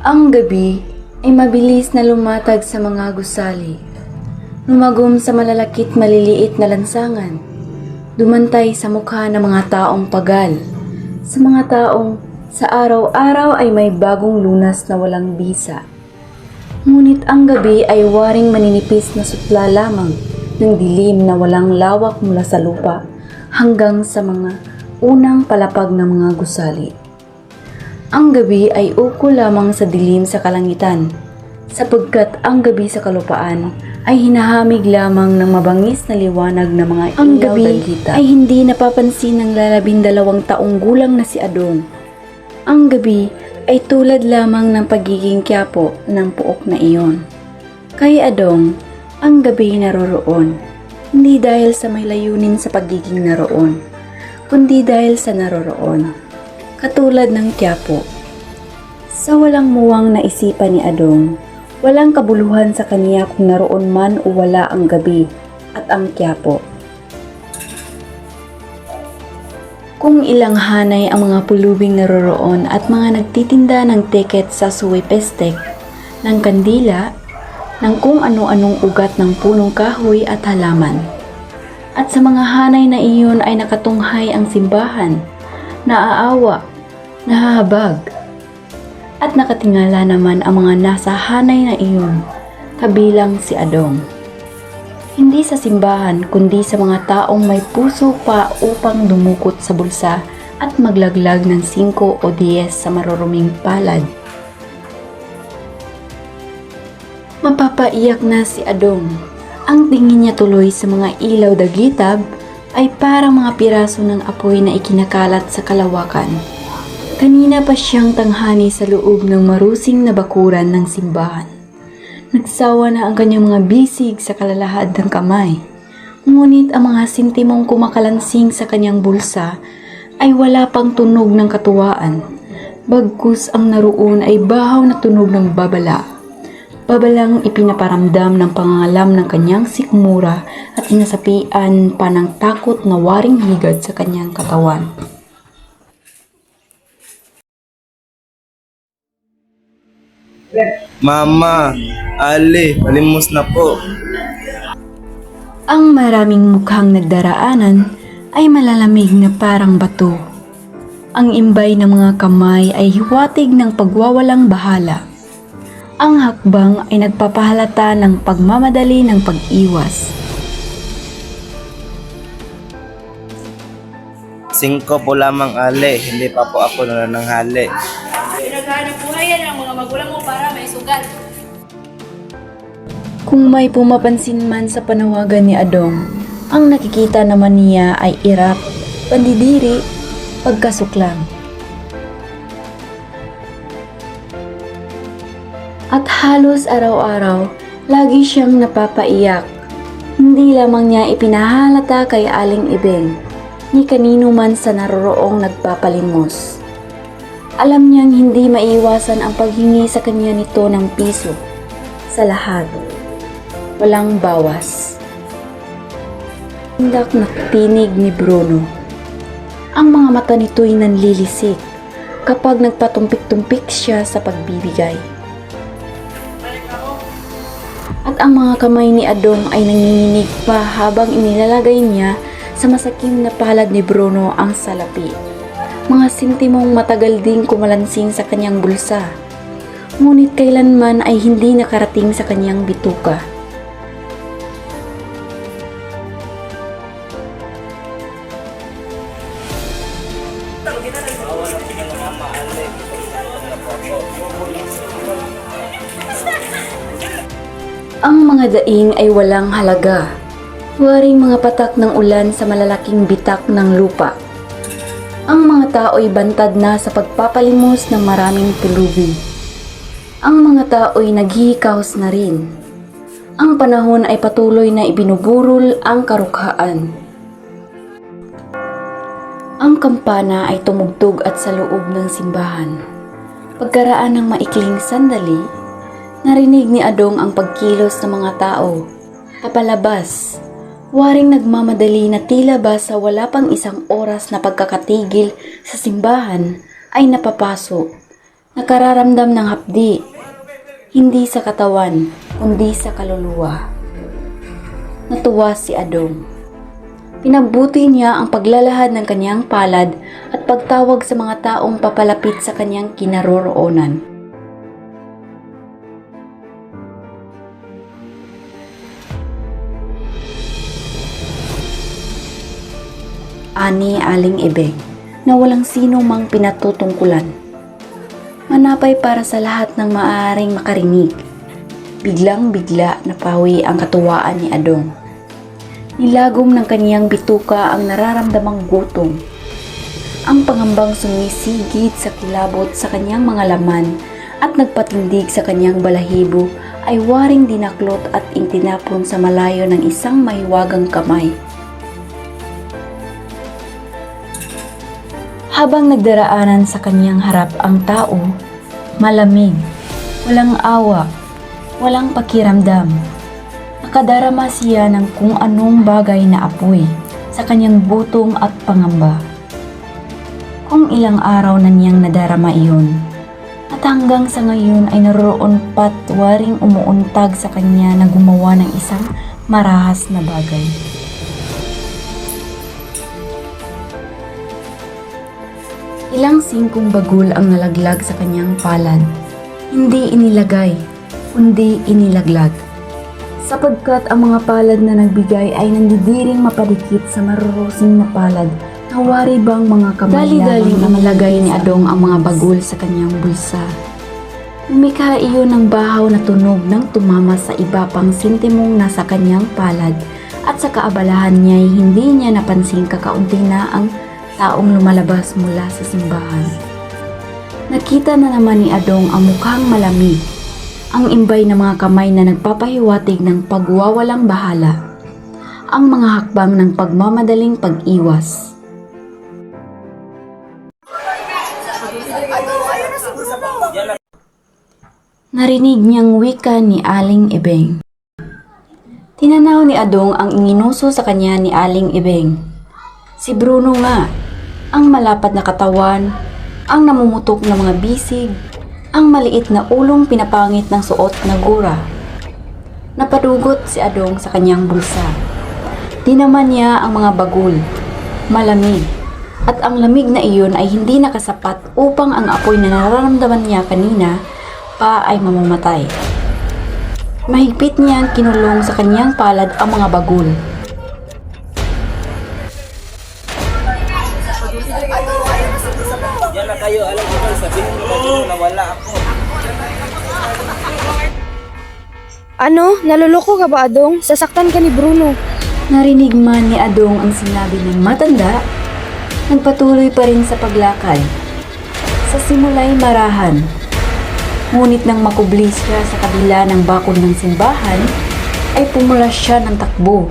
Ang gabi ay mabilis na lumatag sa mga gusali. Lumagom sa malalakit maliliit na lansangan. Dumantay sa mukha ng mga taong pagal. Sa mga taong sa araw-araw ay may bagong lunas na walang bisa. Ngunit ang gabi ay waring maninipis na sutla lamang ng dilim na walang lawak mula sa lupa hanggang sa mga unang palapag ng mga gusali. Ang gabi ay uko lamang sa dilim sa kalangitan, sapagkat ang gabi sa kalupaan ay hinahamig lamang ng mabangis na liwanag ng mga ilaw. Ang gabi ay hindi napapansin ng 12 taong gulang na si Adong. Ang gabi ay tulad lamang ng pagiging quiapo ng puok na iyon. Kay Adong, ang gabi naroroon, hindi dahil sa may layunin sa pagiging naroon, kundi dahil sa naroroon. Katulad ng quiapo. Sa walang muwang na isipan ni Adong, walang kabuluhan sa kaniya kung naroon man o wala ang gabi at ang quiapo. Kung ilang hanay ang mga pulubing naroroon at mga nagtitinda ng tiket sa suwipestek, ng kandila, ng kung ano-anong ugat ng punong kahoy at halaman. At sa mga hanay na iyon ay nakatunghay ang simbahan, naaawa, nahahabag, at nakatingala naman ang mga nasa hanay na iyon, kabilang si Adong. Hindi sa simbahan kundi sa mga taong may puso pa upang dumukot sa bulsa at maglaglag ng 5 o 10 sa maruruming palad. Mapapaiyak na si Adong. Ang tingin niya tuloy sa mga ilaw dagitab ay parang mga piraso ng apoy na ikinakalat sa kalawakan. Kanina pa siyang tanghani sa loob ng marusing na bakuran ng simbahan. Nagsawa na ang kanyang mga bisig sa kalalahad ng kamay. Ngunit ang mga sintimong kumakalansing sa kanyang bulsa ay wala pang tunog ng katuwaan. Bagkus ang naroon ay bahaw na tunog ng babala. Babalang ipinaparamdam ng pangangalam ng kanyang sikmura at inasapian pa ng takot na waring higad sa kanyang katawan. Mama, Ali, palimos na po. Ang maraming mukhang nagdaraanan ay malalamig na parang bato. Ang imbay ng mga kamay ay hiwatig ng pagwawalang bahala. Ang hakbang ay nagpapahalata ng pagmamadali ng pag-iwas. 5 po lamang, Ali. Hindi pa po ako nananghali. Pinaghanap buhay yan ang mga magulang mo para may sugal. Kung may pumapansin man sa panawagan ni Adong, ang nakikita naman niya ay irap, pandidiri, pagkasuklam. At halos araw-araw, lagi siyang napapaiyak. Hindi lamang niya ipinahalata kay Aling Ibeng, ni kanino man sa naroroong nagpapalimos. Alam niyang hindi maiwasan ang paghingi sa kanya nito ng piso. Sa lahat, walang bawas. Hindak na tinig ni Bruno. Ang mga mata nito'y nanlilisik kapag nagpatumpik-tumpik siya sa pagbibigay. At ang mga kamay ni Adong ay nanginginig pa habang inilalagay niya sa masakim na palad ni Bruno ang salapi. Mga sintimong matagal ding kumalansing sa kanyang bulsa, ngunit kailanman ay hindi nakarating sa kanyang bituka. Ang mga daing ay walang halaga. Waring mga patak ng ulan sa malalaking bitak ng lupa. Ang mga tao'y bantad na sa pagpapalimos ng maraming pulubi. Ang mga tao'y naghihikaos na rin. Ang panahon ay patuloy na ibinuburol ang karukhaan. Ang kampana ay tumugtog at sa loob ng simbahan. Pagkaraan ng maikling sandali, narinig ni Adong ang pagkilos ng mga tao, papalabas, waring nagmamadali na tila ba sa wala pang isang oras na pagkakatigil sa simbahan ay napapaso, Nakararamdam ng hapdi, hindi sa katawan, kundi sa kaluluwa. Natuwa si Adong. Pinabuti niya ang paglalahad ng kanyang palad at pagtawag sa mga taong papalapit sa kanyang kinaroroonan. Ani Aling Ibeng na walang sino mang pinatutungkulan. Manapay para sa lahat ng maaaring makarinig. Biglang-bigla napawi ang katuwaan ni Adong. Nilagom ng kaniyang bituka ang nararamdamang gutom. Ang pangambang sumisigid sa kilabot sa kanyang mga laman at nagpatindig sa kanyang balahibo ay waring dinaklot at itinapon sa malayo ng isang mahiwagang kamay. Habang nagdaraanan sa kanyang harap ang tao, malamig, walang awa, walang pakiramdam. Nakadarama siya ng kung anong bagay na apoy sa kanyang butong at pangamba. Kung ilang araw na niyang nadarama iyon, at hanggang sa ngayon ay naroon pat waring umuuntag sa kanya na gumawa ng isang marahas na bagay. Ilang singkong bagul ang nalaglag sa kanyang palad. Hindi inilagay, kundi inilaglag. Sapagkat ang mga palad na nagbigay ay nandidiring mapadikit sa marurusing na palad na wari bang mga kamay dali-daling inilagay ni Adong ang mga bagul sa kanyang bulsa. Lumikha iyon ng bahaw na tunog nang tumama sa iba pang sintimong nasa kanyang palad at sa kaabalahan niya ay hindi niya napansing kakaunti na ang taong lumalabas mula sa simbahan. Nakita na naman ni Adong ang mukhang malamig, ang imbay na mga kamay na nagpapahiwatig ng pagwawalang bahala, ang mga hakbang ng pagmamadaling pag-iwas. Narinig niyang wika ni Aling Ibeng. Tinanaw ni Adong ang inginuso sa kanya ni Aling Ibeng. Si Bruno nga, ang malapad na katawan, ang namumutok na mga bisig, ang maliit na ulong pinapangit ng suot na gura. Napadugot si Adong sa kanyang bulsa. Tinaman niya ang mga bagul, malamig, at ang lamig na iyon ay hindi nakasapat upang ang apoy na nararamdaman niya kanina pa ay mamamatay. Mahigpit niyang kinulong sa kanyang palad ang mga bagul. Yan na kayo, alam ko ba, sabihin mo na wala ako. Ano? Naluloko ka ba, Adong? Sasaktan ka ni Bruno. Narinig man ni Adong ang sinabi ng matanda, nagpatuloy pa rin sa paglakad. Sa simula'y marahan, ngunit nang makubli siya sa kabila ng bakod ng simbahan, ay pumula siya ng takbo.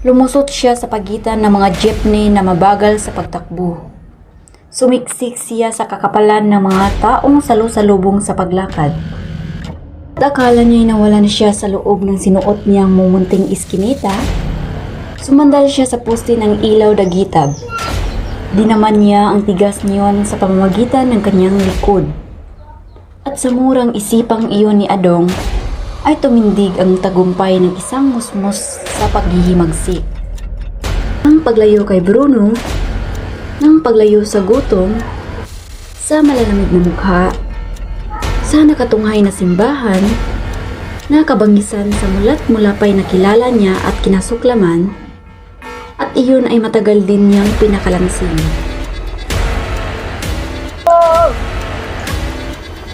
Lumusot siya sa pagitan ng mga jeepney na mabagal sa pagtakbo. Sumiksik siya sa kakapalan ng mga taong salu-salubong sa paglakad. At akala niya'y nawala na siya sa loob ng sinuot niyang mumunting iskinita. Sumandal siya sa poste ng ilaw dagitab. Dinaman niya ang tigas niyon sa pamamagitan ng kanyang likod. At sa murang isipang iyon ni Adong, ay tumindig ang tagumpay ng isang musmos sa paghihimagsik. Ang paglayo kay Bruno, ng paglayo sa gutom, sa malalamig na mukha, sa nakatunghay na simbahan, nakabangisan sa mulat mulapay na kilala niya at kinasuklaman, at iyon ay matagal din niyang pinakalansing.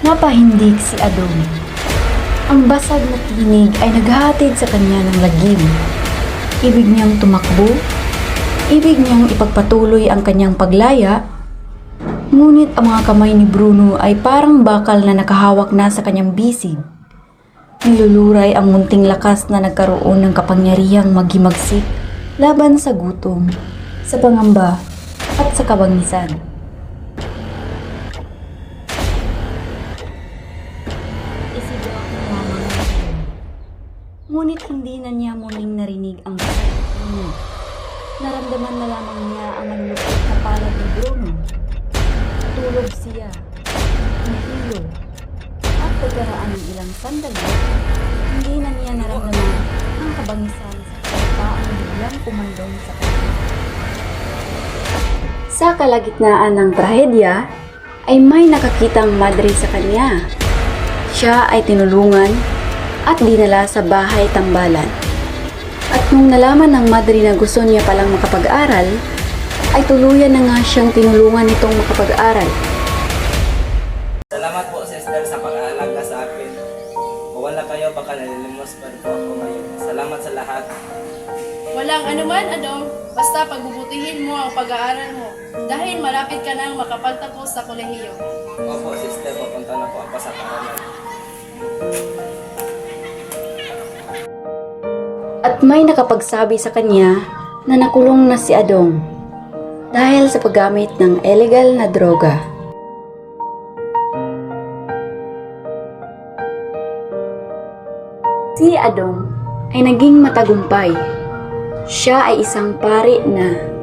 Napahindig si Adong. Ang basag na tinig ay naghahatid sa kanya ng lagim. Ibig niyang tumakbo, ibig niyang ipagpatuloy ang kanyang paglaya, ngunit ang mga kamay ni Bruno ay parang bakal na nakahawak na sa kanyang bisig. Niluluray ang munting lakas na nagkaroon ng kapangyarihang maghimagsik laban sa gutom, sa pangamba, at sa kabangisan. Isigaw ni Mama Maria. Ngunit hindi na niya muling narinig ang basag na tinig. Naramdaman na lamang niya ang malulupot na palad ni Bruno. Tulog siya. kolehiyo. At pagkaraan ng ilang sandali, hindi na niya naramdaman ang kabangisan sa kapataang biglang kumandong sa kanya. Sa kalagitnaan ng trahedya, ay may nakakitang madre sa kanya. Siya ay tinulungan at dinala sa bahay tambalan. At nung nalaman ng madre na gusto niya palang makapag-aral, ay tuluyan na nga siyang tinulungan nitong makapag-aral. Salamat po, sister, sa pag-aalaga sa akin. Kung wala kayo, baka nalilimos pa rin po ako ngayon. Salamat sa lahat. Walang anuman, Adong. Basta pagbubutihin mo ang pag-aaral mo. Dahil malapit ka nang makapagtapos sa kolehiyo. Opo, sister, papunta na po ako sa paaralan. At may nakapagsabi sa kanya na nakulong na si Adong dahil sa paggamit ng illegal na droga. Si Adong ay naging matagumpay. Siya ay isang pari na